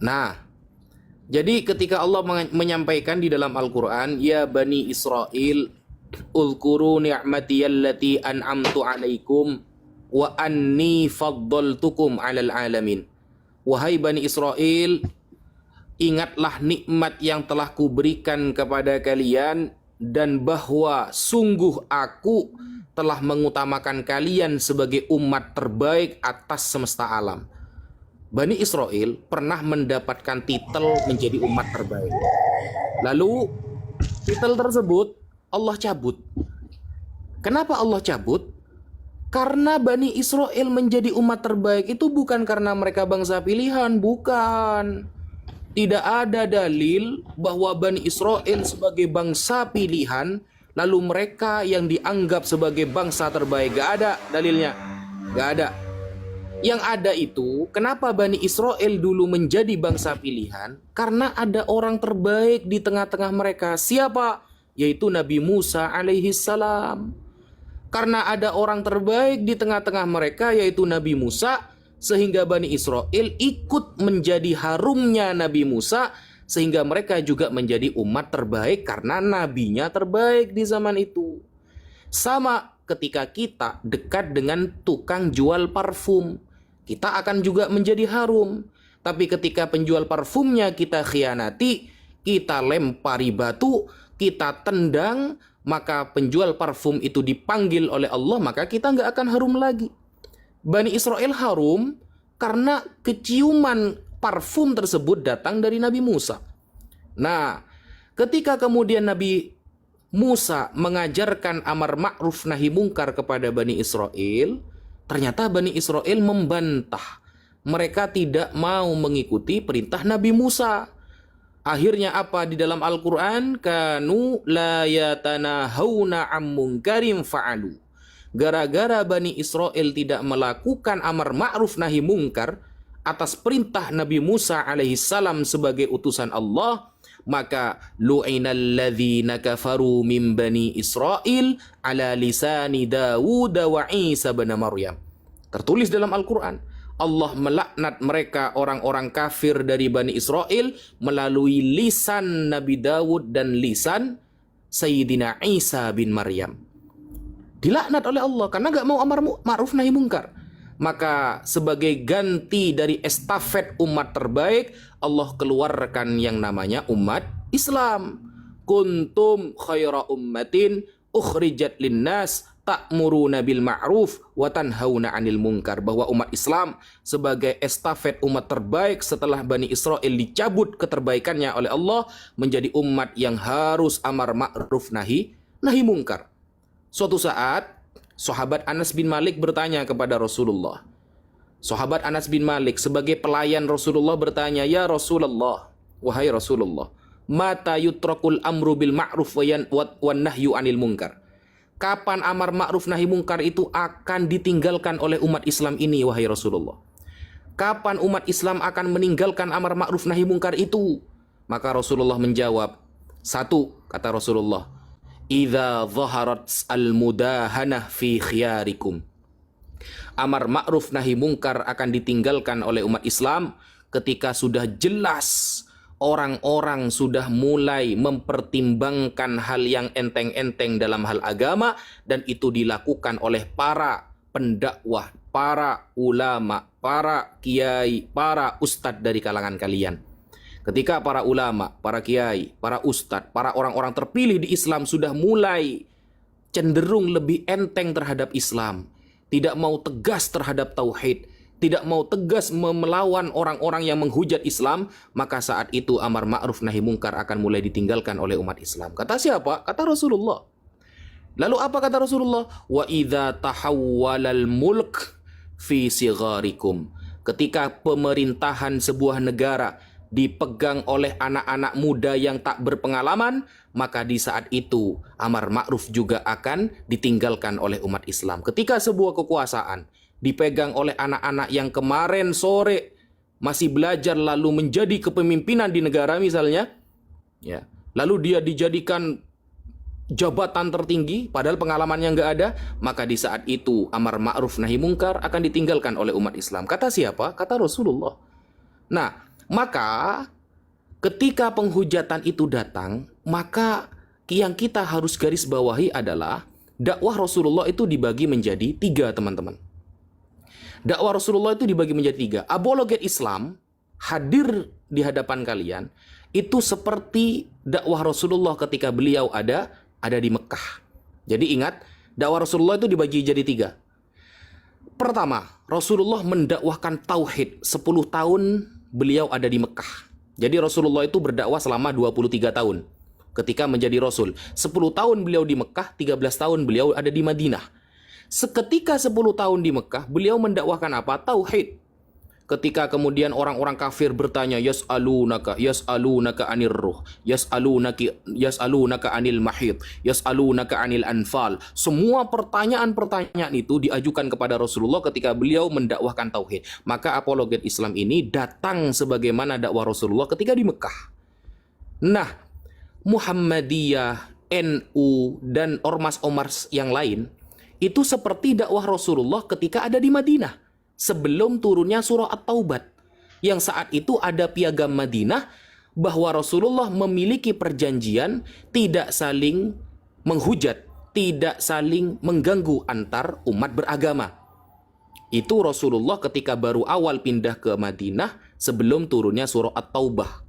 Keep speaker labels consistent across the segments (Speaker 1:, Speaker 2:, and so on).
Speaker 1: Nah, jadi ketika Allah menyampaikan di dalam Al-Quran, ya Bani Israel, ulkuru ni'matiyallati an'amtu alaikum wa anni faddaltukum alal alamin. Wahai Bani Israel, ingatlah nikmat yang telah kuberikan kepada kalian, dan bahwa sungguh aku telah mengutamakan kalian sebagai umat terbaik atas semesta alam. Bani Israel pernah mendapatkan titel menjadi umat terbaik. Lalu titel tersebut Allah cabut. Kenapa Allah cabut? Karena Bani Israel menjadi umat terbaik itu bukan karena mereka bangsa pilihan, bukan. Tidak ada dalil bahwa Bani Israel sebagai bangsa pilihan, lalu mereka yang dianggap sebagai bangsa terbaik. Gak ada dalilnya. Gak ada. Yang ada itu, kenapa Bani Israel dulu menjadi bangsa pilihan? Karena ada orang terbaik di tengah-tengah mereka. Siapa? Yaitu Nabi Musa alaihi salam. Karena ada orang terbaik di tengah-tengah mereka, yaitu Nabi Musa, sehingga Bani Israel ikut menjadi harumnya Nabi Musa, sehingga mereka juga menjadi umat terbaik karena nabinya terbaik di zaman itu. Sama ketika kita dekat dengan tukang jual parfum, kita akan juga menjadi harum. Tapi ketika penjual parfumnya kita khianati, kita lempari batu, kita tendang, maka penjual parfum itu dipanggil oleh Allah, maka kita nggak akan harum lagi. Bani Israel harum karena keciuman parfum tersebut datang dari Nabi Musa. Nah, ketika kemudian Nabi Musa mengajarkan amar ma'ruf nahi mungkar kepada Bani Israel, ternyata Bani Israel membantah. Mereka tidak mau mengikuti perintah Nabi Musa. Akhirnya apa di dalam Al-Quran? Kanu la yatanahawna ammunkarim fa'alu. Gara-gara Bani Israel tidak melakukan amar ma'ruf nahi mungkar atas perintah Nabi Musa alaihissalam sebagai utusan Allah, maka lu'inal ladzina kafaru min Bani Israel ala lisani Dawud wa Isa bin Maryam. Tertulis dalam Al-Quran, Allah melaknat mereka orang-orang kafir dari Bani Israel melalui lisan Nabi Dawud dan lisan Sayyidina Isa bin Maryam. Dilaknat oleh Allah karena gak mau amar ma'ruf nahi mungkar. Maka sebagai ganti dari estafet umat terbaik, Allah keluarkan yang namanya umat Islam. Kuntum khaira ummatin ukhrijat linnas ta'muruna bil ma'ruf wa tanhauna 'anil munkar. Bahwa umat Islam sebagai estafet umat terbaik setelah Bani Israel dicabut keterbaikannya oleh Allah, menjadi umat yang harus amar ma'ruf nahi mungkar. Suatu saat, sahabat Anas bin Malik bertanya kepada Rasulullah. Sahabat Anas bin Malik sebagai pelayan Rasulullah bertanya, ya Rasulullah, wahai Rasulullah, mata yutrakul amru bil ma'ruf wan nahyu anil munkar. Kapan amar ma'ruf nahi mungkar itu akan ditinggalkan oleh umat Islam ini, wahai Rasulullah? Kapan umat Islam akan meninggalkan amar ma'ruf nahi mungkar itu? Maka Rasulullah menjawab, satu, kata Rasulullah, idza zaharat al-mudahanah fi khiyarikum. Amar ma'ruf nahi mungkar akan ditinggalkan oleh umat Islam ketika sudah jelas orang-orang sudah mulai mempertimbangkan hal yang enteng-enteng dalam hal agama, dan itu dilakukan oleh para pendakwah, para ulama, para kiai, para ustadz dari kalangan kalian. Ketika para ulama, para kiai, para ustadz, para orang-orang terpilih di Islam sudah mulai cenderung lebih enteng terhadap Islam, tidak mau tegas terhadap tauhid, tidak mau tegas melawan orang-orang yang menghujat Islam, maka saat itu amar ma'ruf nahi mungkar akan mulai ditinggalkan oleh umat Islam. Kata siapa? Kata Rasulullah. Lalu apa kata Rasulullah? Wa idza tahawwalal mulk fi sigharikum. Ketika pemerintahan sebuah negara dipegang oleh anak-anak muda yang tak berpengalaman, maka di saat itu amar ma'ruf juga akan ditinggalkan oleh umat Islam. Ketika sebuah kekuasaan dipegang oleh anak-anak yang kemarin sore masih belajar lalu menjadi kepemimpinan di negara misalnya, ya, lalu dia dijadikan jabatan tertinggi padahal pengalamannya nggak ada, maka di saat itu amar ma'ruf nahi mungkar akan ditinggalkan oleh umat Islam. Kata siapa? Kata Rasulullah. Nah, Maka ketika penghujatan itu datang, maka yang kita harus garis bawahi adalah dakwah Rasulullah itu dibagi menjadi 3, teman-teman. Dakwah Rasulullah itu dibagi menjadi 3. Apologet Islam hadir di hadapan kalian itu seperti dakwah Rasulullah ketika beliau ada di Mekah. Jadi ingat, dakwah Rasulullah itu dibagi jadi 3. Pertama, Rasulullah mendakwahkan tauhid 10 tahun beliau ada di Mekah. Jadi Rasulullah itu berdakwah selama 23 tahun ketika menjadi Rasul. 10 tahun beliau di Mekah, 13 tahun beliau ada di Madinah. Seketika 10 tahun di Mekah, beliau mendakwahkan apa? Tauhid. Ketika kemudian orang-orang kafir bertanya, yas'alunaka anir ruh, yas'alunaka anil mahid, yas'alunaka anil anfal. Semua pertanyaan-pertanyaan itu diajukan kepada Rasulullah ketika beliau mendakwahkan tauhid. Maka apologet Islam ini datang sebagaimana dakwah Rasulullah ketika di Mekah. Nah, Muhammadiyah, NU, dan ormas-ormas yang lain itu seperti dakwah Rasulullah ketika ada di Madinah sebelum turunnya surah At-Taubat, yang saat itu ada piagam Madinah bahwa Rasulullah memiliki perjanjian tidak saling menghujat, tidak saling mengganggu antar umat beragama. Itu Rasulullah ketika baru awal pindah ke Madinah sebelum turunnya surah At-Taubah.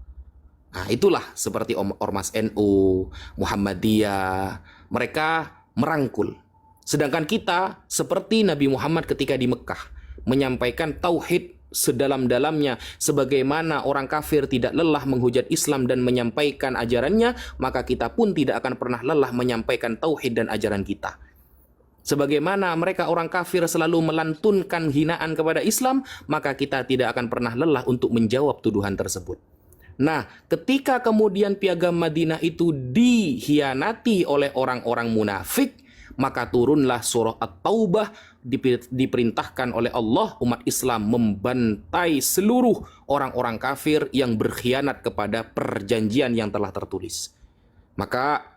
Speaker 1: Nah, itulah seperti ormas NU, Muhammadiyah, mereka merangkul. Sedangkan kita seperti Nabi Muhammad ketika di Mekah, menyampaikan tauhid sedalam-dalamnya, sebagaimana orang kafir tidak lelah menghujat Islam dan menyampaikan ajarannya, maka kita pun tidak akan pernah lelah menyampaikan tauhid dan ajaran kita. Sebagaimana mereka orang kafir selalu melantunkan hinaan kepada Islam, maka kita tidak akan pernah lelah untuk menjawab tuduhan tersebut. Nah, ketika kemudian piagam Madinah itu dikhianati oleh orang-orang munafik, maka turunlah surah At-Taubah, diperintahkan oleh Allah umat Islam membantai seluruh orang-orang kafir yang berkhianat kepada perjanjian yang telah tertulis. Maka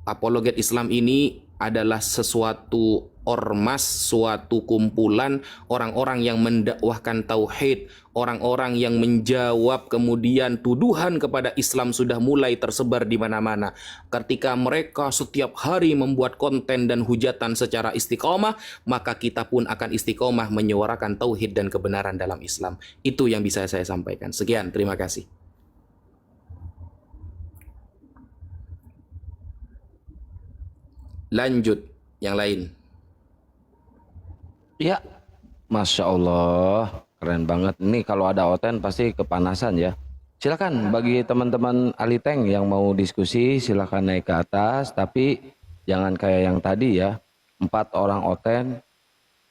Speaker 1: apologet Islam ini adalah sesuatu ormas, suatu kumpulan orang-orang yang mendakwahkan tauhid, orang-orang yang menjawab kemudian tuduhan kepada Islam sudah mulai tersebar di mana-mana. Ketika mereka setiap hari membuat konten dan hujatan secara istiqomah, maka kita pun akan istiqomah menyuarakan tauhid dan kebenaran dalam Islam. Itu yang bisa saya sampaikan. Sekian, terima kasih. Lanjut, yang lain.
Speaker 2: Ya, Masya Allah, keren banget. Ini kalau ada Oten pasti kepanasan ya. Silakan bagi teman-teman Aliteng yang mau diskusi, silakan naik ke atas. Tapi jangan kayak yang tadi ya, 4 orang Oten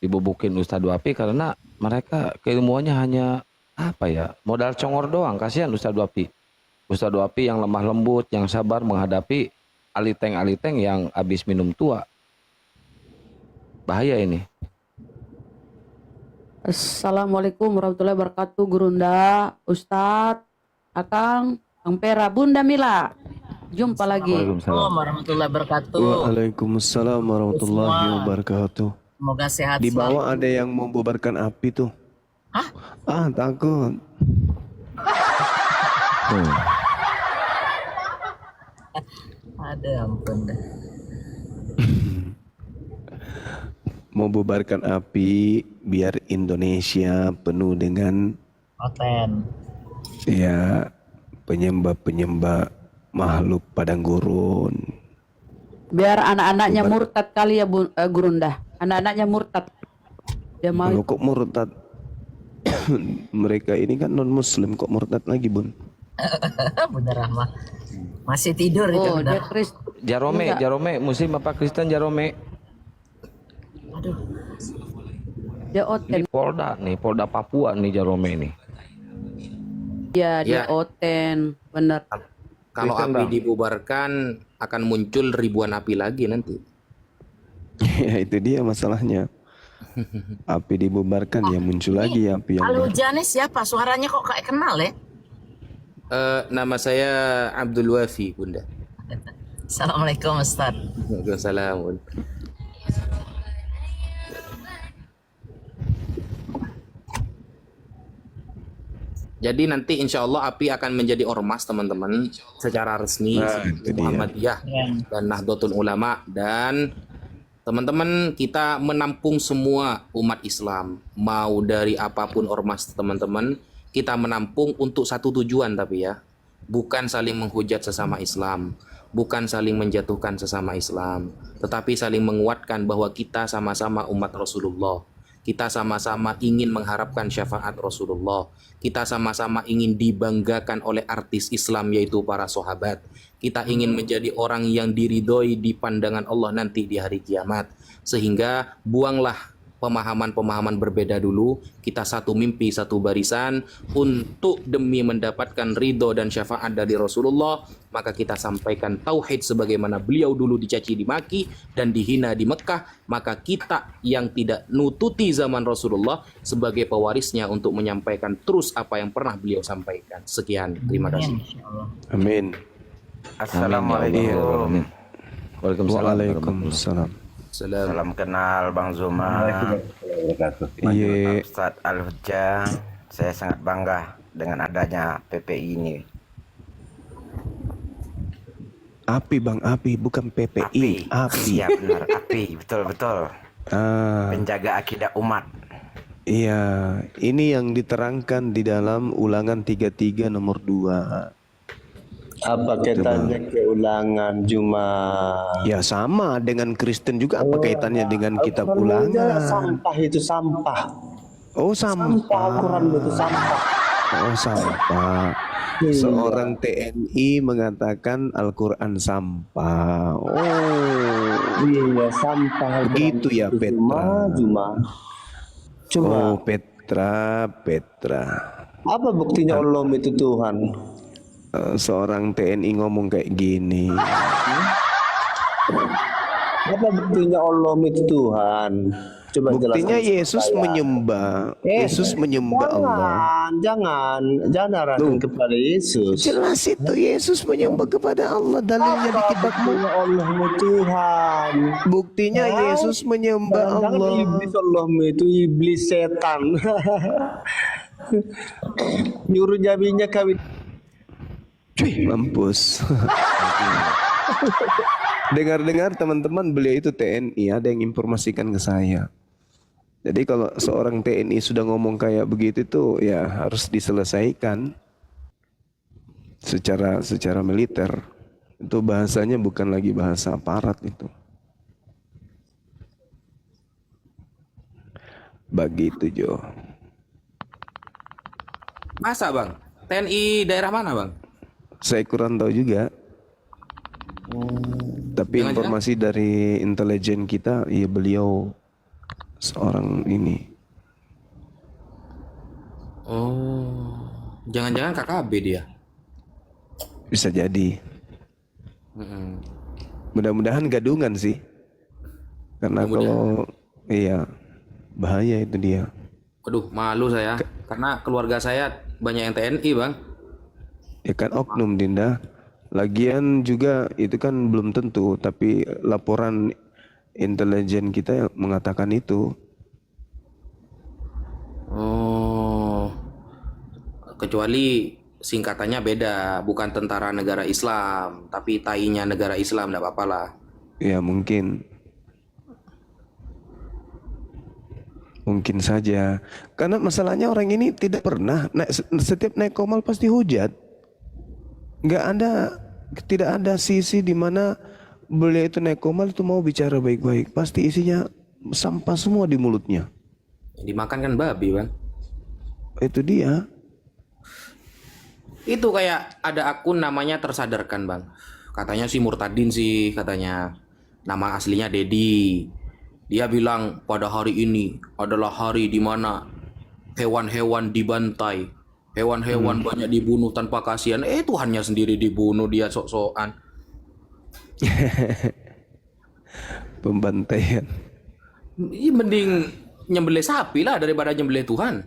Speaker 2: dibubukin Ustadz Wapi karena mereka keilmuannya hanya apa ya, modal congor doang. Kasihan Ustadz Wapi. Ustadz Wapi yang lemah lembut, yang sabar menghadapi Aliteng-Aliteng yang habis minum tua. Bahaya ini.
Speaker 3: Assalamualaikum warahmatullahi wabarakatuh, Gurunda, Ustadz, Akang, Kang Pera, Bunda Mila. Jumpa lagi.
Speaker 2: Waalaikumsalam
Speaker 4: Warahmatullahi wabarakatuh.
Speaker 5: Waalaikumsalam warahmatullahi wabarakatuh.
Speaker 4: Semoga sehat
Speaker 5: Di
Speaker 4: selalu.
Speaker 5: bawah ada yang membubarkan api tuh.
Speaker 4: Hah?
Speaker 5: Takut.
Speaker 4: Ada ampun dah.
Speaker 5: Membubarkan api biar Indonesia penuh dengan
Speaker 4: Oten.
Speaker 5: ya penyembah-penyembah makhluk padang gurun.
Speaker 3: Biar anak-anaknya murtad kali ya, Gurunda. Anak-anaknya murtad. Dia mau
Speaker 5: Kalau kok murtad? Mereka ini kan non muslim, kok murtad lagi, Bun?
Speaker 4: Bunda Rahma. Masih tidur itu
Speaker 3: oh,
Speaker 4: Bunda.
Speaker 3: dia Kristen.
Speaker 2: Jarome, Muslim apa Kristen Jarome?
Speaker 4: Aduh.
Speaker 3: Dia Oten.
Speaker 2: Ini Polda Papua nih Jarome ini.
Speaker 3: Ya, dia
Speaker 1: Ya.
Speaker 3: Oten. Bener.
Speaker 1: Kalau
Speaker 2: Kristen,
Speaker 1: api
Speaker 2: Bang.
Speaker 1: dibubarkan akan muncul ribuan api lagi nanti.
Speaker 5: Ya itu dia masalahnya. Api dibubarkan ya muncul lagi api yang
Speaker 4: Halo
Speaker 5: baru.
Speaker 4: Janis siapa? Suaranya kok kayak kenal ya?
Speaker 1: Nama saya Abdul Wafi, Bunda.
Speaker 4: Assalamualaikum Ustaz.
Speaker 1: Waalaikumsalam, Bunda. Jadi nanti insya Allah API akan menjadi ormas teman-teman secara resmi
Speaker 5: itu dia.
Speaker 1: Muhammadiyah dan Nahdlatul Ulama, dan teman-teman kita menampung semua umat Islam, mau dari apapun ormas teman-teman, kita menampung untuk satu tujuan, tapi ya bukan saling menghujat sesama Islam, bukan saling menjatuhkan sesama Islam, tetapi saling menguatkan bahwa kita sama-sama umat Rasulullah. Kita sama-sama ingin mengharapkan syafaat Rasulullah. Kita sama-sama ingin dibanggakan oleh artis Islam, yaitu para sahabat. Kita ingin menjadi orang yang diridhoi di pandangan Allah nanti di hari kiamat. Sehingga buanglah pemahaman-pemahaman berbeda dulu. Kita satu mimpi, satu barisan untuk demi mendapatkan ridho dan syafaat dari Rasulullah. Maka kita sampaikan tauhid sebagaimana beliau dulu dicaci dimaki dan dihina di Mekah. Maka kita yang tidak nututi zaman Rasulullah sebagai pewarisnya untuk menyampaikan terus apa yang pernah beliau sampaikan. Sekian, terima kasih.
Speaker 5: Amin.
Speaker 6: Assalamualaikum.
Speaker 2: Waalaikumsalam.
Speaker 5: Waalaikumsalam.
Speaker 1: Salam.
Speaker 6: Salam kenal Bang Zuma.
Speaker 5: Iya.
Speaker 6: Ustadz Al-Hujjah. Saya sangat bangga dengan adanya PPI ini.
Speaker 5: Api Bang, api bukan PPI. Api.
Speaker 6: Iya benar, api. Betul-betul.
Speaker 5: Ah,
Speaker 6: Penjaga akidah umat.
Speaker 5: iya. Ini yang diterangkan di dalam Ulangan 33 nomor 2.
Speaker 7: Apa kaitannya ke ulangan Juma?
Speaker 5: Ya sama dengan Kristen juga, apa kaitannya dengan kitab
Speaker 7: Al-Quran
Speaker 5: Ulangan?
Speaker 7: sampah itu sampah.
Speaker 5: Oh
Speaker 7: Sampah
Speaker 5: sampah.
Speaker 7: Al-Quran itu sampah.
Speaker 5: Oh sampah.
Speaker 7: Iya.
Speaker 5: Seorang TNI mengatakan Al-Quran sampah. Oh
Speaker 7: Iya, sampah Al-Quran
Speaker 5: begitu ya
Speaker 7: itu
Speaker 5: Petra.
Speaker 7: Cuma
Speaker 5: Oh Petra.
Speaker 7: apa buktinya Allah itu Tuhan?
Speaker 5: Seorang TNI ngomong kayak gini.
Speaker 7: Apa buktinya Allah itu Tuhan? Coba
Speaker 5: Buktinya
Speaker 7: jelaskan
Speaker 5: Yesus
Speaker 7: saya.
Speaker 5: menyembah. Yesus menyembah Allah.
Speaker 7: Jangan arahkan kepada Yesus.
Speaker 5: Jelas itu Yesus menyembah kepada Allah. Dalilnya di kitabmu.
Speaker 7: Buktinya Allah itu Tuhan.
Speaker 5: Buktinya Yesus menyembah
Speaker 7: Jangan
Speaker 5: Allah.
Speaker 7: iblis Allah itu iblis setan. Nyuruh jabinya kawin.
Speaker 5: Cuy, mampus. Dengar-dengar teman-teman beliau itu TNI, ada yang informasikan ke saya. Jadi kalau seorang TNI sudah ngomong kayak begitu tuh ya harus diselesaikan secara militer. Itu bahasanya bukan lagi bahasa aparat itu. Begitu Jo.
Speaker 1: Masa Bang? TNI daerah mana Bang?
Speaker 5: Saya kurang tahu juga. Tapi
Speaker 1: Jangan-jangan-
Speaker 5: informasi dari intelijen kita, ya beliau seorang ini.
Speaker 1: Oh, jangan-jangan KKB dia.
Speaker 5: Bisa jadi.
Speaker 1: Mm-mm.
Speaker 5: Mudah-mudahan gadungan sih. Karena kalau iya bahaya itu dia.
Speaker 1: Aduh, malu saya karena keluarga saya banyak yang TNI Bang.
Speaker 5: Ya kan oknum Dinda. Lagian juga itu kan belum tentu, tapi laporan intelijen kita mengatakan itu.
Speaker 1: Oh, kecuali singkatannya beda, bukan tentara negara Islam, tapi tainya negara Islam, enggak apa-apa lah.
Speaker 5: Ya mungkin. Mungkin saja. Karena masalahnya orang ini tidak pernah setiap naik komal pasti hujat. Tidak ada sisi di mana beliau itu naik komal itu mau bicara baik-baik. Pasti isinya sampah semua di mulutnya.
Speaker 1: Yang dimakan kan babi Bang.
Speaker 5: Itu dia.
Speaker 1: Itu kayak ada akun namanya Tersadarkan Bang. Katanya si Murtadin sih katanya. Nama aslinya Dedi. Dia bilang pada hari ini adalah hari di mana hewan-hewan dibantai. Hewan-hewan banyak dibunuh tanpa kasihan. Tuhannya sendiri dibunuh, dia sok-sokan.
Speaker 5: Pembantaian.
Speaker 1: Mending nyembelih sapi lah daripada nyembelih Tuhan.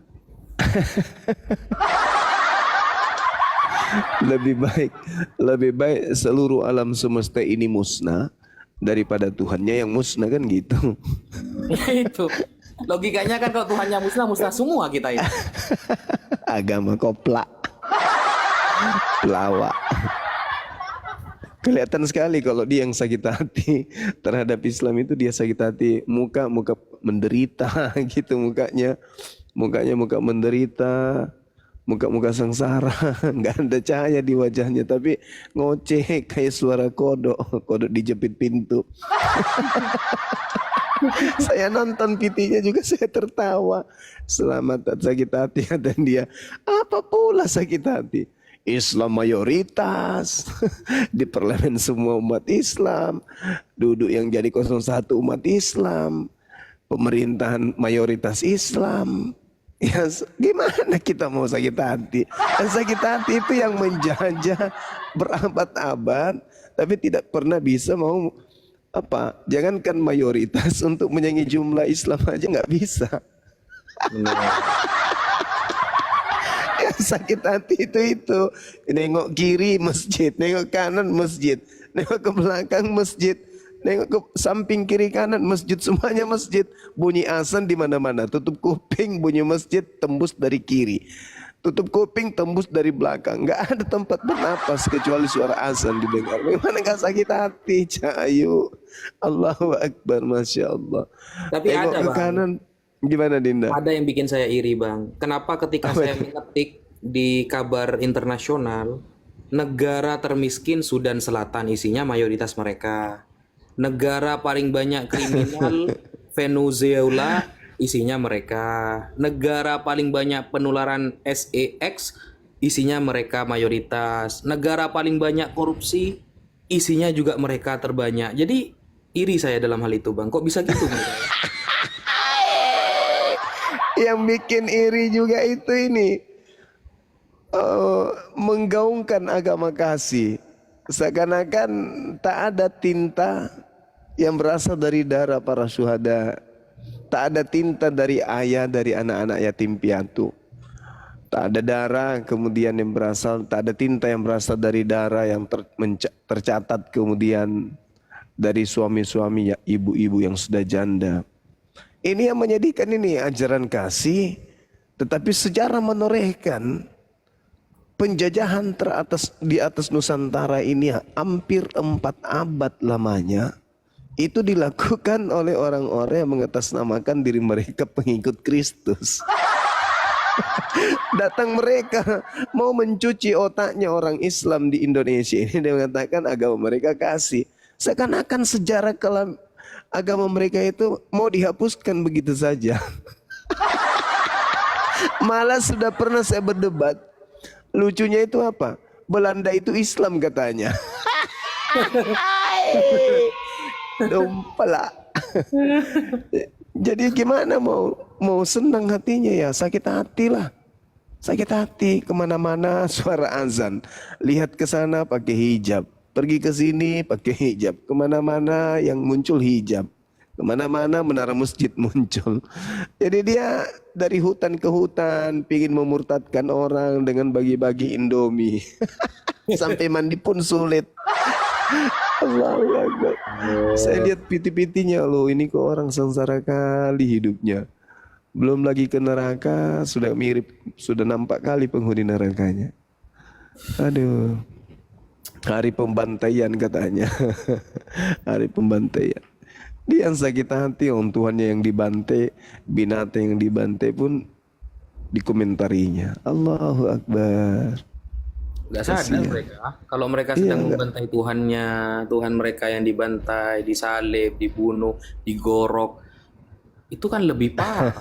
Speaker 5: Lebih baik seluruh alam semesta ini musnah daripada Tuhannya yang musnah, kan gitu.
Speaker 1: Itu logikanya kan, kalau Tuhannya musnah, musnah semua kita ini.
Speaker 5: Agama kopla. Pelawak. Kelihatan sekali kalau dia yang sakit hati terhadap Islam itu, dia sakit hati, muka menderita gitu mukanya. Mukanya muka menderita, muka sengsara, nggak ada cahaya di wajahnya, tapi ngoceh kayak suara kodok dijepit pintu. Saya nonton PT-nya juga saya tertawa. Selamat sakit hati, kata dia. Apa pula sakit hati? Islam mayoritas di parlemen, semua umat Islam duduk, yang jadi 01 umat Islam, pemerintahan mayoritas Islam. Ya gimana kita mau sakit hati? Dan sakit hati itu yang menjajah berabad-abad, tapi tidak pernah bisa mau apa? Jangankan mayoritas, untuk menyaingi jumlah Islam aja nggak bisa. Yang sakit hati itu nengok kiri masjid, nengok kanan masjid, nengok ke belakang masjid, nengok ke samping kiri kanan masjid, semuanya masjid. Bunyi azan di mana-mana. Tutup kuping bunyi masjid tembus dari kiri, tutup kuping tembus dari belakang. Nggak ada tempat bernapas kecuali suara azan didengar. Bagaimana nggak sakit hati, Cahayu? Allahu Akbar, Masya Allah.
Speaker 1: Tapi
Speaker 5: Tengok
Speaker 1: ada,
Speaker 5: ke
Speaker 1: Bang.
Speaker 5: kanan. Gimana, Dinda?
Speaker 1: Ada yang bikin saya iri, Bang. Kenapa ketika saya mengetik di kabar internasional, negara termiskin Sudan Selatan isinya mayoritas mereka. Negara paling banyak kriminal Venezuela isinya mereka. Negara paling banyak penularan SEX isinya mereka mayoritas. Negara paling banyak korupsi isinya juga mereka terbanyak. Jadi iri saya dalam hal itu, Bang. Kok bisa gitu, Bang?
Speaker 5: Yang bikin iri juga itu ini menggaungkan agama kasih, seakan-akan tak ada tinta yang berasal dari darah para syuhada, tak ada tinta dari ayah dari anak-anak yatim piatu, tak ada darah kemudian yang berasal, tak ada tinta yang berasal dari darah yang tercatat kemudian dari suami-suami ya, ibu-ibu yang sudah janda. Ini yang menyedihkan, ini ajaran kasih, tetapi sejarah menorehkan penjajahan di atas Nusantara ini hampir 4 abad lamanya itu dilakukan oleh orang-orang yang mengatasnamakan diri mereka pengikut Kristus. Datang mereka mau mencuci otaknya orang Islam di Indonesia ini, dia mengatakan agama mereka kasih. Seakan-akan sejarah kelam agama mereka itu mau dihapuskan begitu saja. Malah sudah pernah saya berdebat. Lucunya itu apa? Belanda itu Islam katanya. Dompala. Jadi gimana mau senang hatinya ya? Sakit hati lah. Sakit hati, kemana-mana suara azan. Lihat ke sana pakai hijab. Pergi ke sini pakai hijab, kemana-mana yang muncul hijab, kemana-mana menara masjid muncul. Jadi dia dari hutan ke hutan pingin memurtadkan orang dengan bagi-bagi Indomie. Sampai mandi pun sulit. Allahu Akbar. Saya lihat piti-pitinya, loh ini kok orang sengsara kali hidupnya. Belum lagi ke neraka sudah nampak kali penghuni nerakanya. Aduh. Hari pembantaian katanya. Hari pembantaian. Dia yang sakit hati, orang tuannya yang dibantai, binatang yang dibantai pun dikomentarinya. Allahu Akbar.
Speaker 1: Gak sadar mereka. Kalau mereka sedang membantai Tuhannya, Tuhan mereka yang dibantai, disalib, dibunuh, digorok, itu kan lebih parah.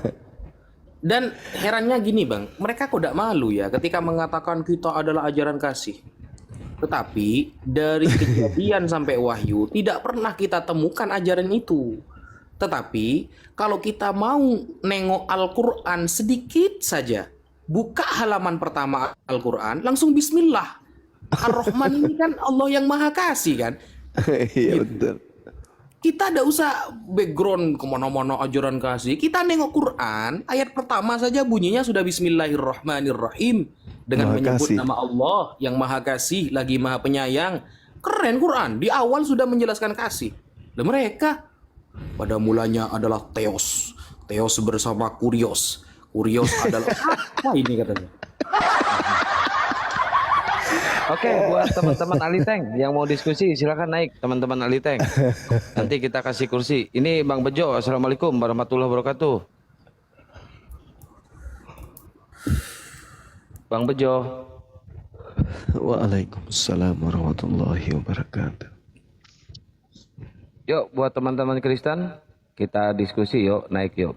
Speaker 1: Dan herannya gini, Bang, mereka kok gak malu ya ketika mengatakan kita adalah ajaran kasih. Tetapi dari kejadian sampai wahyu tidak pernah kita temukan ajaran itu. Tetapi kalau kita mau nengok Al-Quran sedikit saja, buka halaman pertama Al-Quran, langsung Bismillah. Ar-Rahman ini kan Allah yang Maha Kasih kan.
Speaker 5: Iya betul.
Speaker 1: Kita tidak usah background kemana-mana ajaran kasih. Kita nengok Quran, ayat pertama saja bunyinya sudah Bismillahirrahmanirrahim. Dengan
Speaker 5: Maha
Speaker 1: menyebut
Speaker 5: kasih.
Speaker 1: nama Allah yang Maha Kasih lagi Maha Penyayang. Keren Quran, di awal sudah menjelaskan kasih. Dan mereka pada mulanya adalah Theos. Theos bersama Kurios. Kurios adalah apa ini katanya?
Speaker 2: Oke, buat teman-teman Aliteng yang mau diskusi silakan naik teman-teman Aliteng. Nanti kita kasih kursi. Ini Bang Bejo. Assalamualaikum warahmatullahi wabarakatuh. Bang Bejo.
Speaker 5: Waalaikumsalam warahmatullahi wabarakatuh.
Speaker 2: Yuk buat teman-teman Kristen kita diskusi yuk, naik yuk.